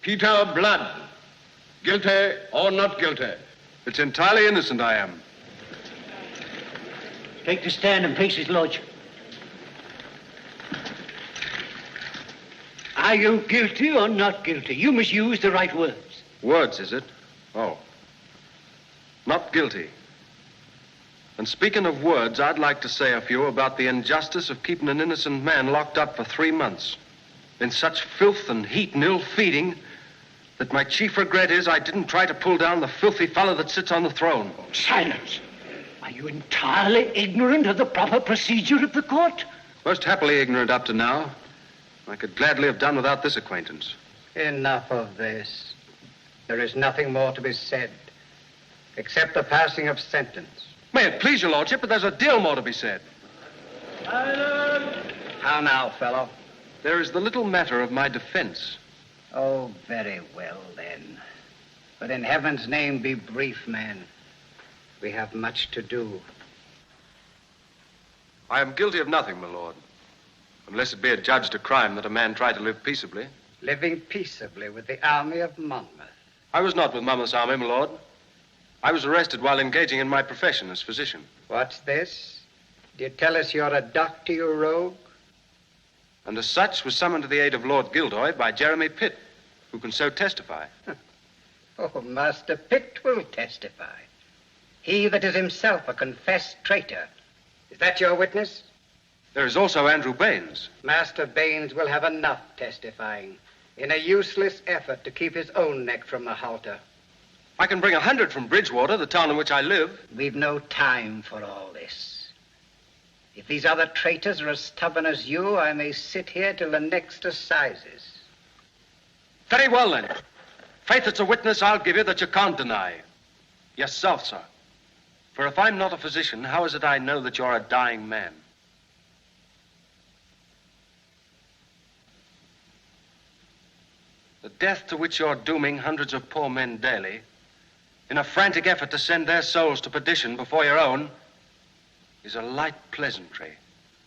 Peter Blood, guilty or not guilty? It's entirely innocent I am. Take the stand and face his lordship. Are you guilty or not guilty? You must use the right words. Words, is it? Oh. Not guilty. And speaking of words, I'd like to say a few about the injustice of keeping an innocent man locked up for 3 months in such filth and heat and ill feeding that my chief regret is I didn't try to pull down the filthy fellow that sits on the throne. Silence. Are you entirely ignorant of the proper procedure of the court? Most happily ignorant up to now. I could gladly have done without this acquaintance. Enough of this. There is nothing more to be said, except the passing of sentence. May it please your lordship, but there's a deal more to be said. Silence! How now, fellow? There is the little matter of my defense. Oh, very well, then. But in heaven's name, be brief, man. We have much to do. I am guilty of nothing, my lord. Unless it be adjudged a crime that a man try to live peaceably. Living peaceably with the army of Monmouth. I was not with Monmouth's army, my lord. I was arrested while engaging in my profession as physician. What's this? Do you tell us you're a doctor, you rogue? And as such was summoned to the aid of Lord Gildoy by Jeremy Pitt, who can so testify. Oh, Master Pitt will testify. He that is himself a confessed traitor. Is that your witness? There is also Andrew Baines. Master Baines will have enough testifying in a useless effort to keep his own neck from the halter. I can bring 100 from Bridgewater, the town in which I live. We've no time for all this. If these other traitors are as stubborn as you, I may sit here till the next assizes. Very well, then. Faith, it's a witness I'll give you that you can't deny. Yourself, sir. For if I'm not a physician, how is it I know that you're a dying man? The death to which you're dooming hundreds of poor men daily, in a frantic effort to send their souls to perdition before your own, is a light pleasantry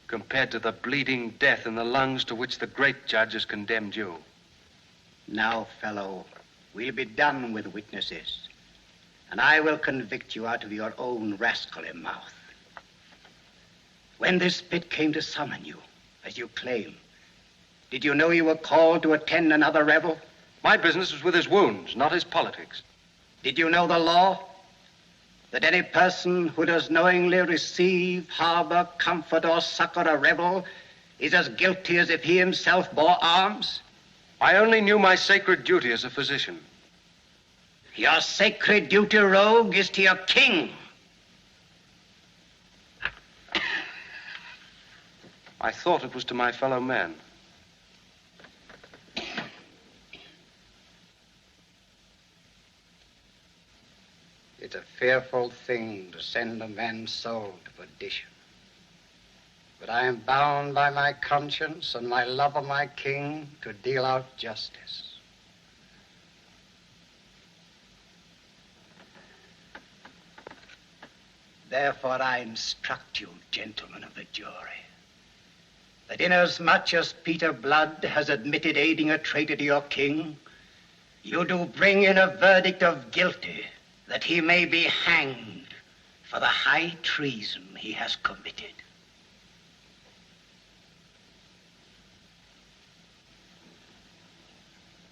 compared to the bleeding death in the lungs to which the great judge has condemned you. Now, fellow, we'll be done with witnesses, and I will convict you out of your own rascally mouth. When this Pitt came to summon you, as you claim, did you know you were called to attend another revel? My business was with his wounds, not his politics. Did you know the law? That any person who does knowingly receive, harbor, comfort, or succor a rebel is as guilty as if he himself bore arms? I only knew my sacred duty as a physician. Your sacred duty, rogue, is to your king. I thought it was to my fellow man. It's a fearful thing to send a man's soul to perdition. But I am bound by my conscience and my love of my king to deal out justice. Therefore I instruct you, gentlemen of the jury, that inasmuch as Peter Blood has admitted aiding a traitor to your king, you do bring in a verdict of guilty, that he may be hanged for the high treason he has committed.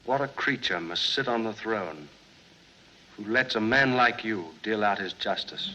What a creature must sit on the throne who lets a man like you deal out his justice.